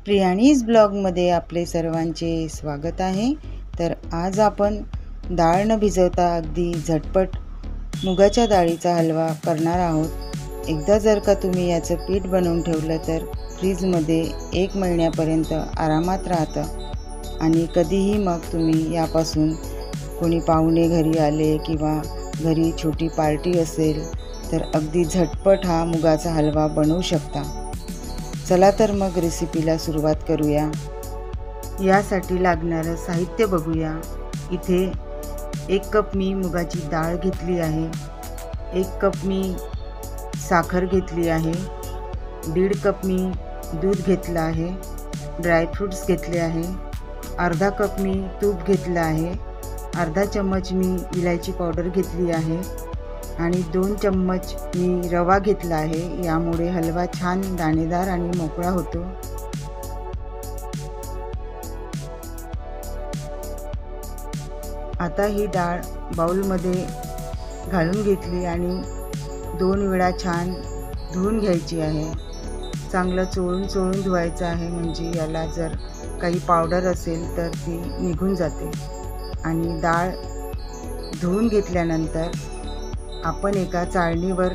प्रियाणीज ब्लॉगमध्ये आपले सर्वांचे स्वागत आहे। तर आज आपण डाळ न भिजवता अगदी झटपट मुगाच्या डाळीचा हलवा करणार आहोत। एकदा जर का तुम्ही याचं पीठ बनवून ठेवलं तर फ्रीजमध्ये 1 महिन्यापर्यंत आरामात राहतं आणि कधीही मग तुम्ही यापासून कोणी पाहुणे घरी आले किंवा घरी छोटी पार्टी असेल तर अगदी झटपट हा मुगाचा हलवा बनवू शकता। चला तर मग रेसिपीला सुरुवात करूया। यासाठी लागणारं साहित्य बघूया। इथे 1 कप मी मुगाची डाळ घेतली आहे, 1 कप मी साखर घेतली आहे, 1.5 कप मी दूध घेतलं आहे, ड्रायफ्रूट्स घेतले आहे, अर्धा कप मी तूप घेतलं आहे, अर्धा चम्मच मी इलायची पावडर घेतली आहे आणि 2 चम्मच मी रवा घेतला आहे। यामुळे हलवा छान दाणेदार आणि मोकळा होतो। आता ही डाळ बाउलमध्ये घालून घेतली आणि 2 वेळा छान धुवून घ्यायची आहे। चांगलं चोळून धुवायचं आहे, म्हणजे याला जर काही पावडर असेल तर ती निघून जाते। आणि डाळ धुवून घेतल्यानंतर आपण एका चाळणीवर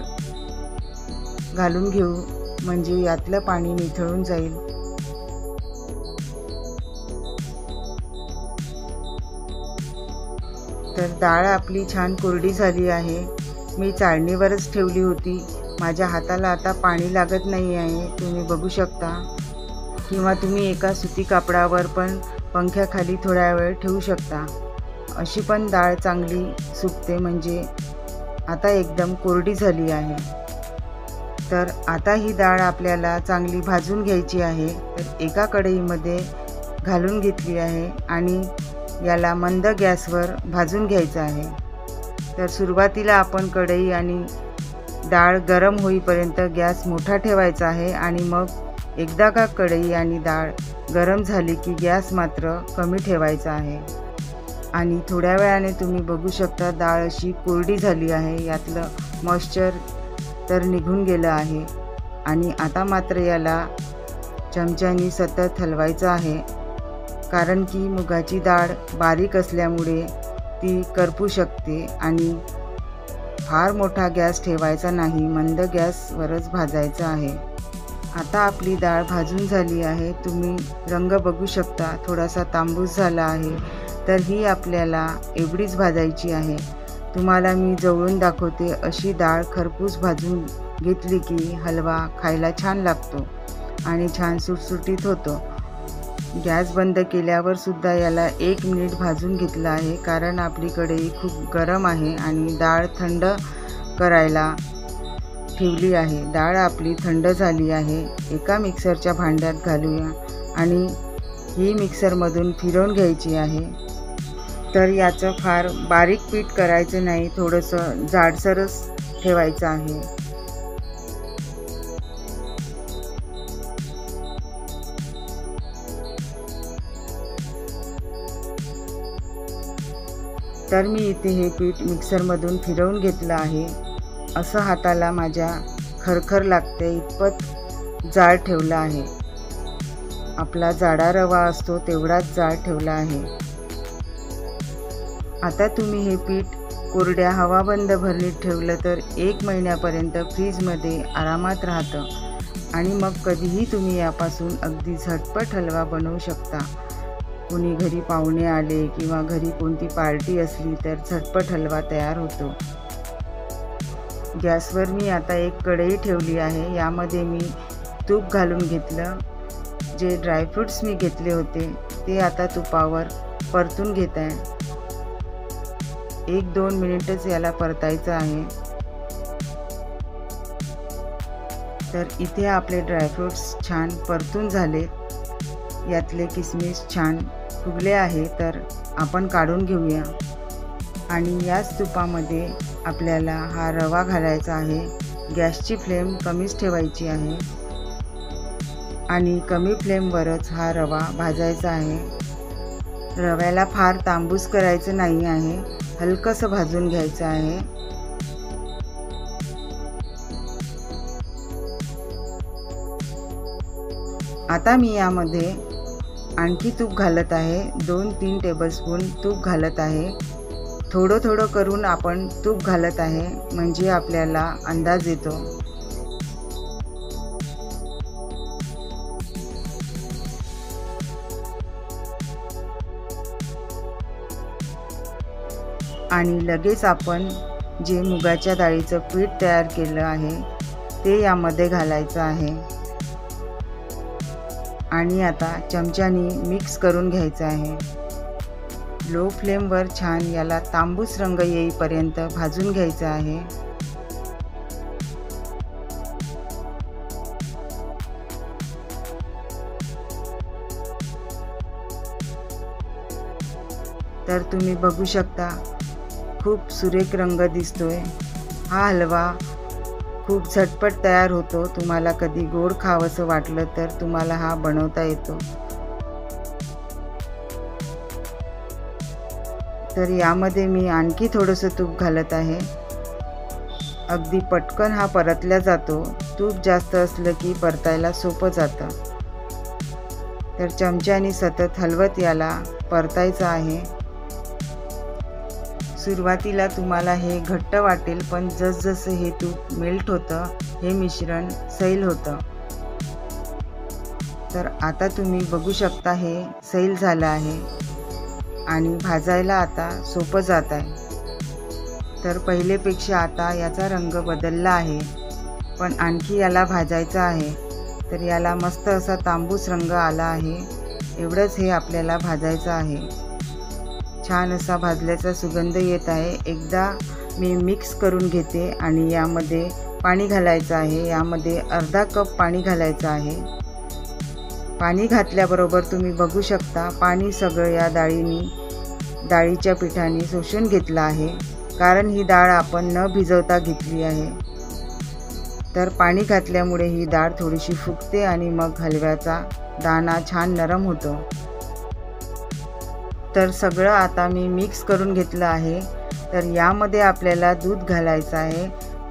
घालून घेऊ, म्हणजे यातलं पाणी निथळून जाईल। तर डाळ आपली छान कोरडी झाली आहे। मी चाळणीवरच ठेवली होती। माझ्या हाताला आता पाणी लागत नाही आहे, तुम्ही बघू शकता। किंवा तुम्ही एका सुती कापडावर पण पंख्याखाली थोडा वेळ ठेवू शकता, अशी पण डाळ चांगली सुकते। म्हणजे आता एकदम कोरडी झाली आहे। तर आता ही डाळ आपल्याला चांगली भाजून घ्यायची आहे। तर एका कढईमध्ये घालून घेतली आहे आणि याला मंद गॅसवर भाजून घ्यायचं आहे। तर सुरुवातीला आपण कढई आणि डाळ गरम होईपर्यंत गॅस मोठा ठेवायचा आहे आणि मग एकदा का कढई आणि डाळ गरम झाली की गॅस मात्र कमी ठेवायचा आहे। आणि थोड्या वेळाने तुम्ही बघू शकता डाळ अशी कोरडी झाली आहे, यातलं मॉइश्चर तर निघून गेलं आहे। आणि आता मात्र याला चमच्यानी सतत हलवायचं आहे, कारण की मुगाची डाळ बारीक असल्यामुळे ती करपू शकते। आणि फार मोठा गॅस ठेवायचा नाही, मंद गॅसवरच भाजायचं आहे। आता आपली डाळ भाजून झाली आहे, तुम्ही रंग बघू शकता, थोडासा तांबूस झाला आहे। तर ही आपल्याला एवढीच भाजायची आहे। तुम्हाला मी जवळून दाखवते, अशी डाळ खरपूस भाजून घेतली की हलवा खायला छान लागतो आणि छान सुटसुटीत होतो। गॅस बंद केल्यावर सुद्धा याला 1 मिनिट भाजून घेतलं आहे, कारण आपली कढई खूप गरम आहे आणि डाळ थंड करायला ठेवली आहे। डाळ आपली थंड झाली आहे। एका मिक्सरच्या भांड्यात घालूया आणि ही मिक्सरमधून फिरवून घ्यायची आहे। तर याचं फार बारीक पीठ करायचं नाही, थोडंसं जाडसरच ठेवायचं आहे। तर मी इथे हे पीठ मिक्सरमधून फिरवून घेतलं आहे। असं हाताला माझ्या खरखर लागते इतपत जाड ठेवलं आहे। आपला जाडा रवा असतो तेवढाच जाड ठेवला आहे। आता तुम्ही हे पीठ कोरड्या हवाबंद भरणीत ठेवलं तर 1 महिन्यापर्यंत फ्रीजमध्ये आरामात राहतं आणि मग कधीही तुम्ही यापासून अगदी झटपट हलवा बनवू शकता। कोणी घरी पाहुणे आले किंवा घरी कोणती पार्टी असली तर झटपट हलवा तयार होतो। गॅसवर मी आता एक कढई ठेवली आहे, यामध्ये मी तूप घालून घेतलं। जे ड्रायफ्रूट्स मी घेतले होते ते आता तुपावर परतून घेत आहे। 1-2 मिनिटच याला परतायचं आहे। तर इथे आपले ड्रायफ्रूट्स छान परतून झाले, यातले किसमिस छान फुगले आहे। तर आपण काढून घेऊया आणि याच तुपामध्ये आपल्याला हा रवा घालायचा आहे। गॅसची फ्लेम कमीच ठेवायची आहे आणि कमी फ्लेमवरच हा रवा भाजायचा आहे। रव्याला फार तांबूस करायचं नाही आहे, हलकंसं भाजून घ्यायचं आहे। आता मी यामध्ये आणखी तूप घालत आहे, 2-3 टेबलस्पून तूप घालत आहे। थोडं थोडं करून आपण तूप घालत आहे म्हणजे आपल्याला अंदाज येतो। आणि लगेच आपण जे मुगाच्या डाळीचं पीठ तयार केलं आहे ते यामध्ये घालायचं आहे आणि आता चमच्यानी मिक्स करून घ्यायचं आहे। लो फ्लेमवर छान याला तांबूस रंग येईपर्यंत भाजून घ्यायचं आहे। तर तुम्ही बघू शकता खूप सुरेख रंग दिसतोय। हा हलवा खूप झटपट तयार होतो। तुम्हाला कधी गोड खावंसं वाटलं तर तुम्हाला हा बनवता येतो। तर यामध्ये मी आणखी थोडंसं तूप घालत आहे। अगदी पटकन हा परतला जातो। तूप जास्त असलं की परतायला सोपं जातं। तर चमच्यानी सतत हलवत याला परतायचं आहे। सुरुवातीला तुम्हाला हे घट्ट वाटेल, पण जसजसं हे तूप मेल्ट होतं हे मिश्रण सैल होतं। तर आता तुम्ही बघू शकता हे सैल झालं आहे आणि भाजायला आता सोपं जात आहे। तर पहिलेपेक्षा आता याचा रंग बदलला आहे, पण आणखी याला भाजायचं आहे। तर याला मस्त असा तांबूस रंग आला आहे, एवढंच हे आपल्याला भाजायचं आहे। छान असा भाजल्याचा सुगंध येत आहे। एकदा मी मिक्स करून घेते आणि यामध्ये पाणी घालायचं आहे। यामध्ये अर्धा कप पाणी घालायचं आहे। पाणी घातल्याबरोबर तुम्ही बघू शकता पाणी सगळं या डाळीच्या पिठाने शोषून घेतलं आहे, कारण ही डाळ आपण न भिजवता घेतली आहे। तर पाणी घातल्यामुळे ही डाळ थोडीशी फुगते आणि मग हलव्याचा दाणा छान नरम होतो। तर सगळं आता मी मिक्स करून घेतलं आहे। तर यामध्ये आपल्याला दूध घालायचं आहे।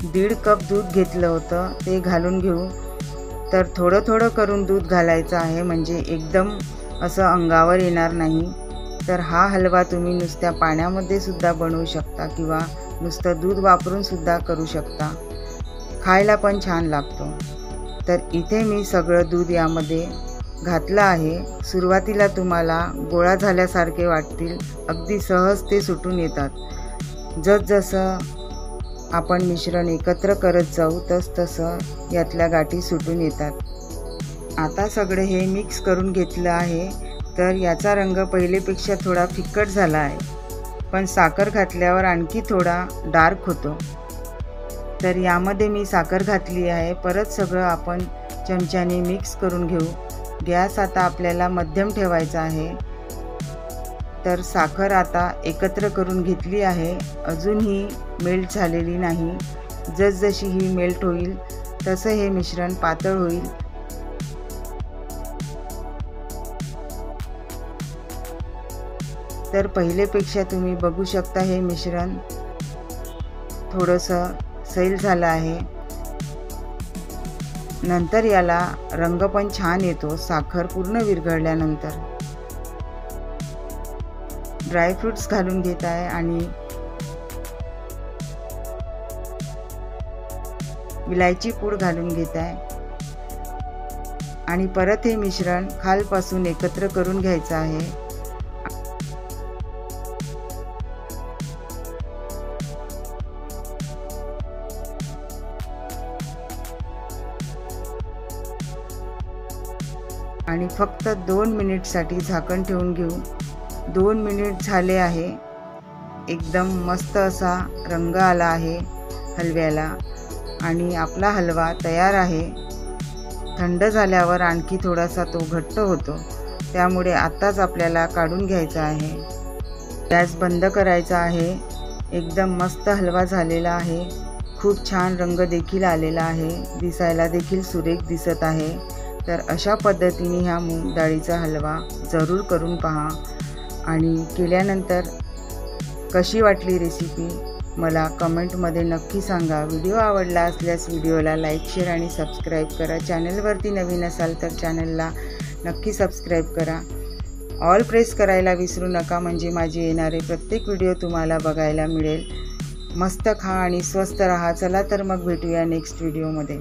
1.5 कप दूध घेतलं होतं ते घालून घेऊ। तर थोडं थोडं करून दूध घालायचं आहे, म्हणजे एकदम असं अंगावर येणार नाही। तर हा हलवा तुम्ही नुसत्या पाण्यामध्ये सुद्धा बनवू शकता किंवा नुसतं दूध वापरून सुद्धा करू शकता। खायला पण छान लागतो। तर इथे मी सगळं दूध यामध्ये घातलं आहे। सुरुवातीला तुम्हाला गोळा झाल्यासारखे वाटतील, अगदी सहज ते सुटून येतात। जसजसं आपण मिश्रण एकत्र करत जाऊ तसतसं यातल्या गाठी सुटून येतात। आता सगळे हे मिक्स करून घेतलं आहे। तर याचा रंग पहिलेपेक्षा थोडा फिक्कट झाला आहे, पण साखर घातल्यावर आणखी थोडा डार्क होतो। तर यामध्ये मी साखर घातली आहे। परत सगळं आपण चमच्याने मिक्स करून घेऊ। गॅस आता आपल्याला मध्यम ठेवायचा आहे। तर साखर आता एकत्र करून घेतली आहे, अजूनही मेल्ट झालेली नाही। जसजशी ही मेल्ट होईल तसं हे मिश्रण पातळ होईल। तर पहिलेपेक्षा तुम्ही बघू शकता हे मिश्रण थोडंसं सैल झालं आहे। नंतर याला रंग पण छान येतो साखर पूर्ण विरघळल्यानंतर। ड्रायफ्रूट्स घालून घेत आहे आणि विलायची पूड घालून घेत आहे आणि परत हे मिश्रण खालपासून एकत्र करून घ्यायचं आहे। आणि फक्त 2 मिनिटसाठी झाकण ठेवून घेऊ। 2 मिनिट झाले आहे। एकदम मस्त असा रंग आला आहे हलव्याला आणि आपला हलवा तयार आहे। थंड झाल्यावर आणखी थोडासा तो घट्ट होतो, त्यामुळे आत्ताच आपल्याला काढून घ्यायचा आहे। गॅस बंद करायचा आहे। एकदम मस्त हलवा झालेला आहे। खूप छान रंग देखील आलेला आहे, दिसायला देखील सुरेख दिसत आहे। तर अशा पद्धतीने हा मूग डाळीचा हलवा जरूर करून पहा आणि केल्यानंतर कशी वाटली रेसिपी मला कमेंटमध्ये नक्की सांगा। व्हिडिओ आवडला असल्यास व्हिडिओला लाईक, शेअर आणि सबस्क्राईब करा। चॅनलवरती नवीन असाल तर चॅनलला नक्की सबस्क्राईब करा. ऑल प्रेस करायला विसरू नका, म्हणजे माझे येणारे प्रत्येक व्हिडिओ तुम्हाला बघायला मिळेल. मस्त खा आणि स्वस्त राहा. चला तर मग भेटूया नेक्स्ट व्हिडिओमध्ये.